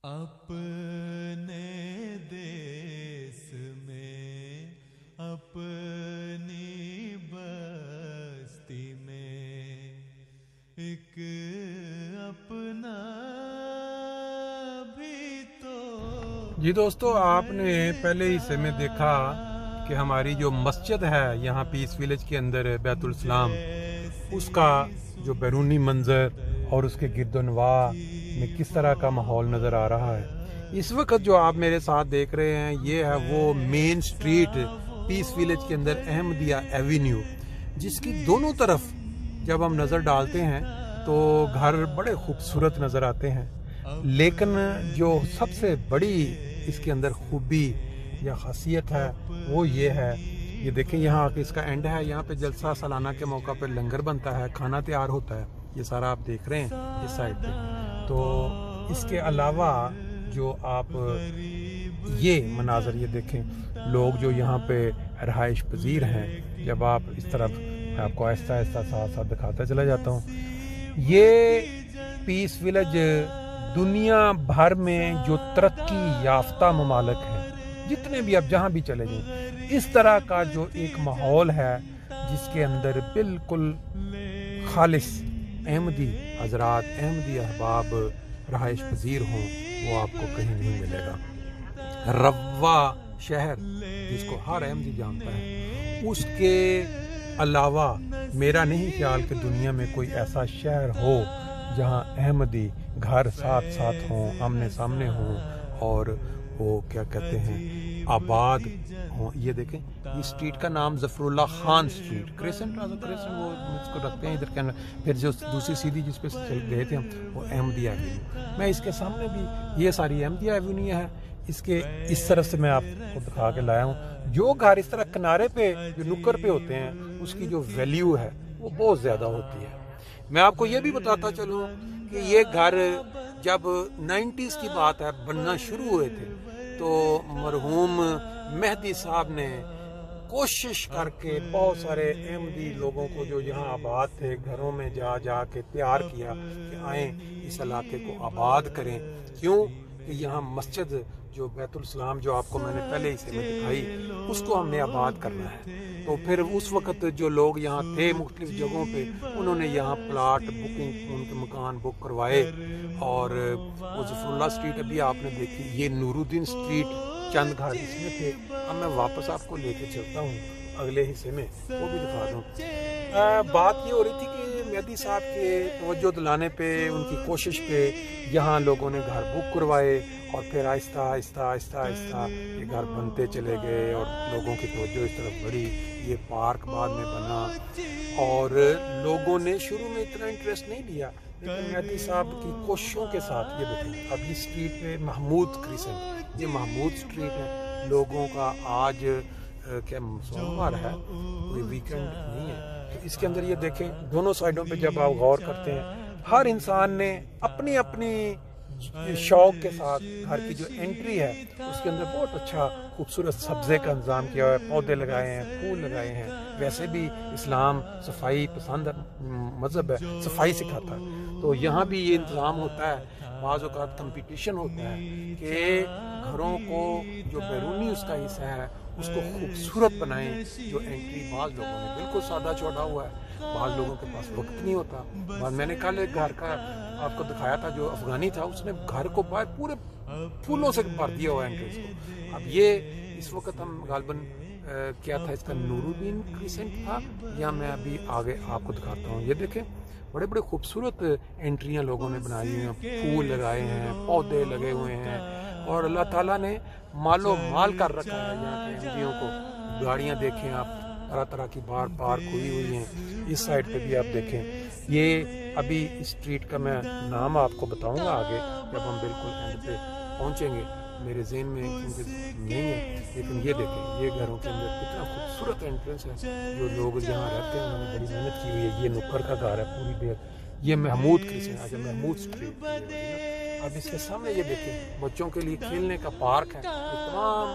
اپنے دیس میں اپنی بستی میں ایک اپنا بھی تو۔ جی دوستو، آپ نے پہلے حصے میں دیکھا کہ ہماری جو مسجد ہے یہاں پیس ویلیج کے اندر بیت الاسلام، اس کا جو بیرونی منظر اور اس کے گرد و نواح میں کس طرح کا ماحول نظر آ رہا ہے۔ اس وقت جو آپ میرے ساتھ دیکھ رہے ہیں یہ ہے وہ مین سٹریٹ پیس ویلیج کے اندر احمدیہ ایوینیو، جس کی دونوں طرف جب ہم نظر ڈالتے ہیں تو گھر بڑے خوبصورت نظر آتے ہیں، لیکن جو سب سے بڑی اس کے اندر خوبی یا خاصیت ہے وہ یہ ہے، یہ دیکھیں یہاں اس کا اینڈ ہے، یہاں پہ جلسہ سالانہ کے موقع پہ لنگر بنتا ہے، کھانا تیار ہوتا ہے، یہ سارا آپ دیکھ رہے ہیں اس سائڈ پہ۔ تو اس کے علاوہ جو آپ یہ مناظر یہ دیکھیں، لوگ جو یہاں پہ رہائش پذیر ہیں، جب آپ اس طرف میں آپ کو آہستہ آہستہ ساتھ ساتھ دکھاتا چلا جاتا ہوں، یہ پیس ویلیج دنیا بھر میں جو ترقی یافتہ ممالک ہیں، جتنے بھی آپ جہاں بھی چلے جائیں، اس طرح کا جو ایک ماحول ہے جس کے اندر بالکل خالص احمدی حضرات، احمدی احباب رہائش پذیر ہوں، وہ آپ کو کہیں نہیں ملے گا۔ روا شہر جس کو ہر احمدی جانتا ہے، اس کے علاوہ میرا نہیں خیال کہ دنیا میں کوئی ایسا شہر ہو جہاں احمدی گھر ساتھ ساتھ ہوں، آمنے سامنے ہوں، اور وہ کیا کہتے ہیں آباد ہوں۔ یہ دیکھیں، یہ اسٹریٹ کا نام ظفر اللہ خان اسٹریٹ، کریسنٹ وہ اس کو رکھتے ہیں ادھر کے اندر۔ پھر جو دوسری سیدھی جس پہ گئے تھے ہم، وہ احمدیہ ایوینیو، میں اس کے سامنے بھی یہ ساری احمدیہ ایوینیو ہے، اس کے اس طرف سے میں آپ کو دکھا کے لایا ہوں۔ جو گھر اس طرح کنارے پہ جو نکر پہ ہوتے ہیں، اس کی جو ویلیو ہے وہ بہت زیادہ ہوتی ہے۔ میں آپ کو یہ بھی بتاتا چلوں کہ یہ گھر جب 90s کی بات ہے بننا شروع ہوئے تھے، تو مرحوم مہدی صاحب نے کوشش کر کے بہت سارے احمدی لوگوں کو جو یہاں آباد تھے گھروں میں جا جا کے تیار کیا کہ آئیں اس علاقے کو آباد کریں۔ کیوں کہ یہاں مسجد جو بیت الاسلام جو آپ کو میں نے پہلے ہی سے میں دکھائی، اس کو ہم نے آباد کرنا ہے۔ تو پھر اس وقت جو لوگ یہاں تھے مختلف جگہوں پہ، انہوں نے یہاں پلاٹ بکنگ، ان کے مکان بک کروائے، اور وہ ظفر اللہ اسٹریٹ ابھی آپ نے دیکھی، یہ نور الدین اسٹریٹ چند گھر اس میں تھے۔ اب میں واپس آپ کو لے کے چلتا ہوں اگلے حصے میں، وہ بھی دکھا دوں۔ بات یہ ہو رہی تھی کہ مہدی صاحب کے توجہ دلانے پہ، ان کی کوشش پہ یہاں لوگوں نے گھر بک کروائے، اور پھر آہستہ آہستہ آہستہ آہستہ یہ گھر بنتے چلے گئے، اور لوگوں کی توجہ اس طرف بڑھی، یہ پارک بعد میں بنا، اور لوگوں نے شروع میں اتنا انٹرسٹ نہیں لیا، لیکن مہدی صاحب کی کوششوں کے ساتھ یہ دیکھیں اب اس اسٹریٹ پہ محمود کریسنٹ، یہ محمود اسٹریٹ ہے۔ لوگوں کا آج کیا سوموار ہے، کوئی ویکنڈ نہیں ہے، تو اس کے اندر یہ دیکھیں دونوں سائڈوں پہ جب آپ غور کرتے ہیں، ہر انسان نے اپنی اپنی شوق کے ساتھ گھر کی جو انٹری ہے اس کے اندر بہت اچھا خوبصورت سبزے کا انتظام کیا ہوا ہے، پودے لگائے ہیں، پھول لگائے ہیں۔ ویسے بھی اسلام صفائی پسند مذہب ہے، صفائی سکھاتا ہے، تو یہاں بھی یہ انتظام ہوتا ہے۔ بعض اوقات کمپٹیشن ہوتا ہے کہ گھروں کو جو بیرونی اس کا حصہ ہے اس کو خوبصورت بنائیں۔ جو انٹری بعض لوگوں نے بالکل سادہ چھوڑا ہوا ہے، بعض لوگوں کے پاس وقت نہیں ہوتا۔ بعد میں نے کل ایک گھر کا آپ کو دکھایا تھا جو افغانی تھا، اس نے گھر کو باہر پورے پھولوں سے بھر دیا ہوا انٹرنس کو۔ اب یہ اس وقت ہم غالباً کیا تھا، اس کا نور الدین کریسنٹ تھا، یا میں ابھی آگے آپ کو دکھاتا ہوں۔ یہ دیکھیں بڑے بڑے خوبصورت انٹریاں لوگوں نے بنائی ہوئی ہیں، پھول لگائے ہیں، پودے لگے ہوئے ہیں، اور اللہ تعالیٰ نے مال و مال کر رکھا ہے یہاں کے احمدیوں کو۔ گاڑیاں دیکھیں آپ، طرح طرح کی بار پارک ہوئی ہوئی ہیں۔ اس سائڈ پہ بھی آپ دیکھیں، یہ ابھی اسٹریٹ کا میں نام آپ کو بتاؤں گا آگے جب ہم بالکل اینڈ پہ پہنچیں گے، میرے ذہن میں کیونکہ نہیں ہے، لیکن یہ دیکھیں یہ گھروں کے اندر کتنا خوبصورت انٹرنس ہے۔ جو لوگ یہاں رہتے ہیں انہوں نے بڑی محنت کی ہوئی ہے۔ یہ نکر کا گھر ہے پوری دیر، یہ محمود کریسنٹ آج محمود اسٹریٹ۔ اب اس کے سامنے یہ دیکھیں بچوں کے لیے کھیلنے کا پارک ہے، تمام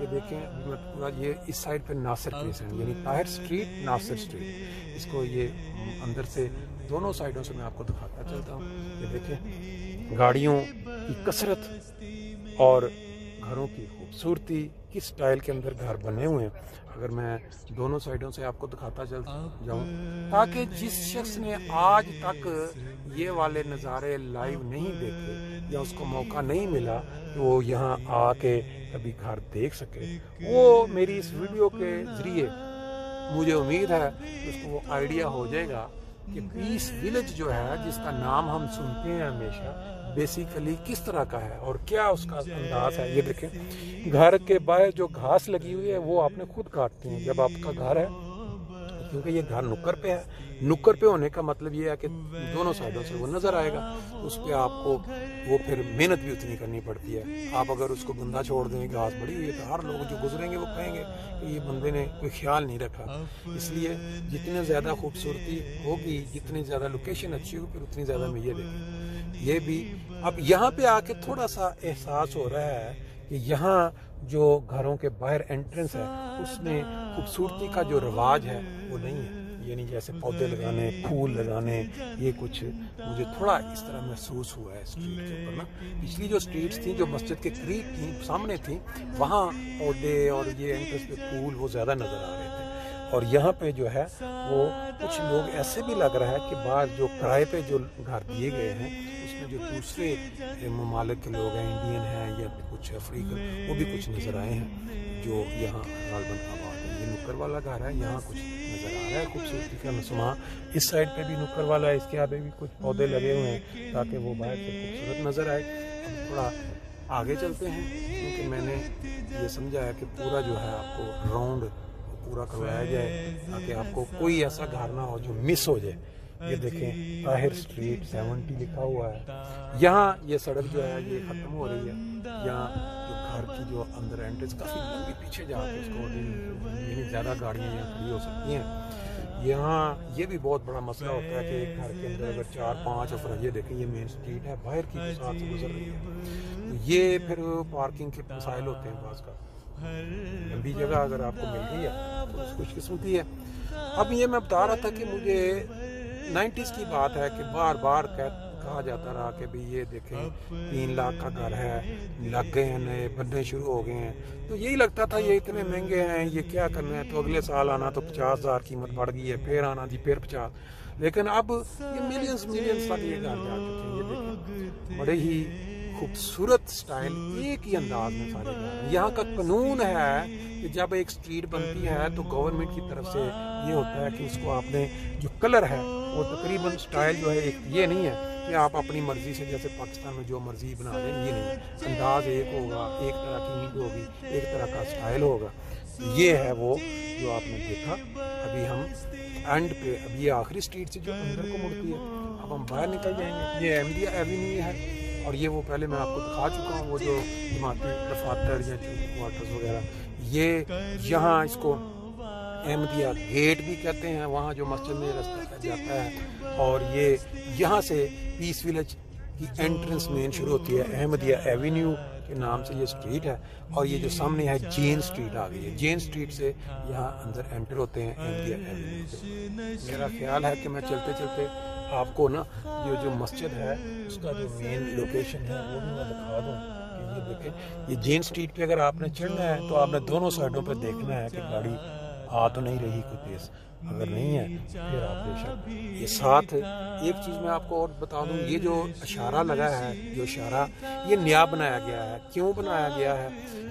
یہ دیکھیں پورا یہ اس سائڈ پہ ناصر کریسنٹ یعنی طاہر اسٹریٹ ناصر اسٹریٹ، اس کو یہ اندر سے دونوں سائڈوں سے میں آپ کو دکھاتا چلتا ہوں۔ یہ دیکھیں گاڑیوں کی کثرت اور گھروں کی خوبصورتی، کس سٹائل کے اندر گھر بنے ہوئے ہیں، اگر میں دونوں سائڈوں سے آپ کو دکھاتا چلتا جاؤں تاکہ جس شخص نے آج تک یہ والے نظارے لائیو نہیں دیکھے یا اس کو موقع نہیں ملا کہ وہ یہاں آ کے کبھی گھر دیکھ سکے، وہ میری اس ویڈیو کے ذریعے مجھے امید ہے کہ اس کو وہ آئیڈیا ہو جائے گا کہ پیس ولیج جو ہے جس کا نام ہم سنتے ہیں ہمیشہ، بیسیکلی کس طرح کا ہے اور کیا اس کا انداز ہے۔ یہ دیکھیں گھر کے باہر جو گھاس لگی ہوئی ہے وہ آپ نے خود کاٹتی ہیں جب آپ کا گھر ہے، کیونکہ یہ گھر نکر پہ ہے۔ نکر پہ ہونے کا مطلب یہ ہے کہ دونوں سائڈوں سے وہ نظر آئے گا، اس پہ آپ کو وہ پھر محنت بھی اتنی کرنی پڑتی ہے۔ آپ اگر اس کو گندا چھوڑ دیں، گھاس بڑی ہوئی ہے، تو ہر لوگ جو گزریں گے وہ کہیں گے کہ یہ بندے نے کوئی خیال نہیں رکھا۔ اس لیے جتنے زیادہ خوبصورتی ہوگی، جتنی زیادہ لوکیشن اچھی ہوگی، پھر اتنی زیادہ میں یہ دیکھیں۔ یہ بھی اب یہاں پہ آ کے تھوڑا سا احساس ہو رہا ہے کہ یہاں جو گھروں کے باہر انٹرنس ہے اس میں خوبصورتی کا جو رواج ہے وہ نہیں ہے، یعنی جیسے پودے لگانے، پھول لگانے، یہ کچھ مجھے تھوڑا اس طرح محسوس ہوا ہے اسٹریٹ کے اوپر نا۔ پچھلی جو سٹریٹس تھیں جو مسجد کے قریب تھیں، سامنے تھیں، وہاں پودے اور یہ انٹرنس پہ پھول وہ زیادہ نظر آ رہے تھے، اور یہاں پہ جو ہے وہ کچھ لوگ ایسے بھی لگ رہا ہے کہ بعض جو کرائے پہ جو گھر دیے گئے ہیں اس میں جو دوسرے ممالک کے لوگ ہیں، انڈین ہیں یا کچھ افریقن، وہ بھی کچھ نظر آئے ہیں جو یہاں غالباً آباد ہے۔ یہ نکر والا گھر ہے، یہاں کچھ نظر آ رہا ہے خوبصورتی کا نسما۔ اس سائڈ پہ بھی نکر والا ہے، اس کے آگے بھی کچھ پودے لگے ہوئے ہیں تاکہ وہ باہر سے خوبصورت نظر آئے۔ اب تھوڑا آگے چلتے ہیں کیونکہ میں نے یہ سمجھا ہے کہ پورا جو ہے آپ کو راؤنڈ پورا کروایا جائے تاکہ آپ کو کوئی ایسا گھر نہ ہو جو مس ہو جائے۔ یہ دیکھیں طاہر اسٹریٹ 70 لکھا ہوا ہے۔ یہاں یہ سڑک جو ہے یہ ختم ہو رہی ہے، یہاں جو گھر کی جو اندر انٹرنس کافی لمبی پیچھے جا کے اس کو یعنی زیادہ گاڑیاں یہاں کھڑی ہو سکتی ہیں۔ یہاں یہ بھی بہت بڑا مسئلہ ہوتا ہے کہ ایک گھر کے اندر اگر 4-5 افراد، یہ دیکھیں یہ مین اسٹریٹ ہے، باہر کی جو ساتھ سے گزر رہی ہے، یہ پھر پارکنگ کے مسائل ہوتے ہیں بعض کا۔ لمبی جگہ اگر آپ کو مل رہی ہے تو اس خوش قسمتی ہے۔ اب یہ میں بتا رہا تھا کہ مجھے 90s کی بات ہے کہ بار بار کہا جاتا رہا کہ بھی یہ دیکھیں 3 لاکھ کا گھر ہے، لگ گئے ہیں، نئے بننے شروع ہو گئے ہیں، تو یہی لگتا تھا یہ اتنے مہنگے ہیں، یہ کیا کرنا ہے، تو اگلے سال آنا تو 50,000 قیمت بڑھ گئی ہے، پھر آنا جی پھر 50، لیکن اب یہ ملینز تک یہ گھر جا چکے ہیں۔ یہ دیکھیں بڑے ہی خوبصورت سٹائل، ایک ہی انداز میں سارے گھر ہیں۔ یہاں کا قانون ہے کہ جب ایک سٹریٹ بنتی ہے تو گورنمنٹ کی طرف سے یہ ہوتا ہے کہ اس کو آپ نے جو کلر ہے وہ تقریباً سٹائل جو ہے ایک یہ نہیں ہے کہ آپ اپنی مرضی سے جیسے پاکستان میں جو مرضی بنا دیں، یہ نہیں، انداز ایک ہوگا، ایک طرح کی اینٹ ہوگی، ایک طرح کا سٹائل ہوگا۔ یہ ہے وہ جو آپ نے دیکھا۔ ابھی ہم اینڈ پہ، اب یہ آخری سٹریٹ سے جو اندر کو مڑتی ہے، اب ہم باہر نکل جائیں گے۔ یہ احمدیہ ایوینیو ہے، اور یہ وہ پہلے میں آپ کو دکھا چکا ہوں، وہ جو جماعتی دفاتر یا کوارٹرز وغیرہ، یہ یہاں اس کو احمدیہ گیٹ بھی کہتے ہیں، وہاں جو مسجد میں رستہ جاتا ہے، اور یہ یہاں سے پیس ولیج کی انٹرنس مین شروع ہوتی ہے، احمدیہ ایوینیو کے نام سے یہ سٹریٹ ہے، اور یہ جو سامنے ہے جین سٹریٹ آ گئی ہے، جین سٹریٹ سے یہاں اندر انٹر ہوتے ہیں احمدیہ ایوینیو سے۔ میرا خیال ہے کہ میں چلتے چلتے آپ کو نا جو مسجد ہے اس کا جو مین لوکیشن ہے وہ بھی میں دکھا دوں کہ یہ دیکھیں، یہ جین سٹریٹ پہ اگر آپ نے چڑھنا ہے تو آپ نے دونوں سائڈوں پہ دیکھنا ہے کہ گاڑی آ تو نہیں رہی کوئی تیز، اگر نہیں ہے پھر آپ بے شک یہ ساتھ۔ ایک چیز میں آپ کو اور بتا دوں، یہ جو اشارہ لگا ہے، جو اشارہ یہ نیا بنایا گیا ہے، کیوں بنایا گیا ہے؟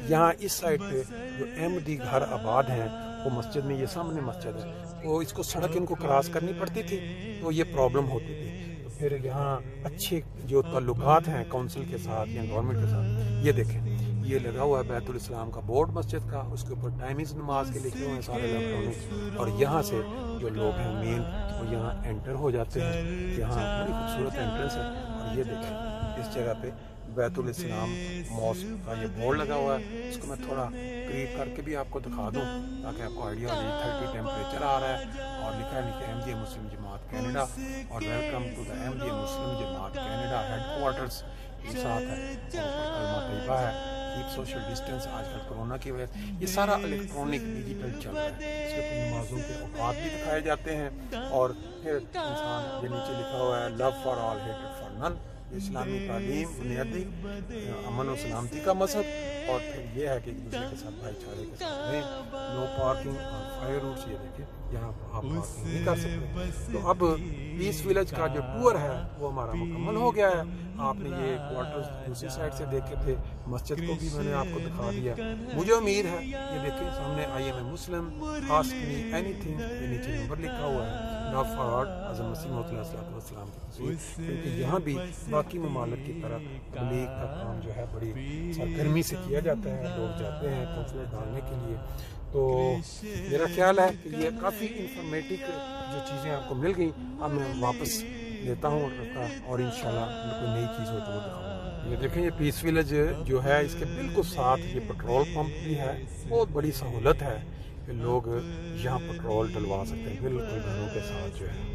یہاں اس سائڈ پہ جو احمدی گھر آباد ہیں وہ مسجد میں، یہ سامنے مسجد ہے، تو اس کو سڑک ان کو کراس کرنی پڑتی تھی تو یہ پرابلم ہوتی تھی، تو پھر یہاں اچھے جو تعلقات ہیں کونسل کے ساتھ یا گورنمنٹ کے ساتھ، یہ دیکھیں یہ لگا ہوا ہے بیت الاسلام کا بورڈ مسجد کا، اس کے اوپر ٹائمنگز نماز کے لکھے ہوئے ہیں سارے الیکٹرانک، اور یہاں سے جو لوگ ہیں مین وہ یہاں انٹر ہو جاتے ہیں۔ یہاں بڑی خوبصورت انٹرنس ہے، اور یہ دیکھیں اس جگہ پہ بیت الاسلام ماسک کا یہ بورڈ لگا ہوا ہے، اس کو میں تھوڑا قریب کر کے بھی آپ کو دکھا دوں تاکہ آپ کو آئیڈیا ہو جائے۔ 30 ٹیمپریچر آ رہا ہے، اور لکھا ہے احمدیہ مسلم جماعت کینیڈا، اور ویلکم ٹو دا احمدیہ مسلم جماعت کینیڈا ہیڈ کوارٹرز بھی ساتھ ہے، کلمہ طیبہ ہے، کیپ سوشل ڈسٹینس. آج کل کورونا کی وجہ سے یہ سارا الیکٹرانک ڈیجیٹل چل رہا ہے. اس کے نمازوں کے اوقات بھی دکھائے جاتے ہیں، اور پھر انسان یہ نیچے لکھا ہوا ہے لو فار آل ہیٹڈ فار نن. اسلامی تعلیم بنیادی امن و سلامتی کا مذہب، اور پھر یہ ہے کہ ایک دوسرے کے ساتھ بھائی چارے کے ساتھ رہیں. نو پارکنگ اور فائر روٹس، یہ دیکھیں یہاں آپ پارکنگ نہیں کر سکتے. تو اب پیس ولیج کا جو ٹور ہے وہ ہمارا مکمل ہو گیا ہے. آپ نے یہ کوارٹرز دوسری سائڈ سے دیکھے تھے، مسجد کو بھی میں نے آپ کو دکھا دیا. مجھے امید ہے یہ دیکھیں سامنے I am a Muslim, ask me any thing, یہ نیچے نمبر لکھا ہوا ہے، لو فار آل حضرت مسیح موعود علیہ السلام کی تصویر. کیونکہ یہاں بھی باقی ممالک کی طرح تبلیغ کا کام جو ہے بڑی سرگرمی سے کیا جاتا ہے. لوگ جاتے ہیں پمفلٹ ڈالنے کے لیے. تو میرا خیال ہے کہ یہ کافی انفارمیٹک جو چیزیں آپ کو مل گئیں. اب میں واپس لیتا ہوں اور انشاءاللہ کوئی نئی چیز ہو تو وہ دکھاؤں گا. یہ دیکھیں یہ پیس ولیج جو ہے اس کے بالکل ساتھ یہ پیٹرول پمپ بھی ہے. بہت بڑی سہولت ہے کہ لوگ یہاں پیٹرول ڈلوا سکتے ہیں بالکل گھروں کے ساتھ جو ہے.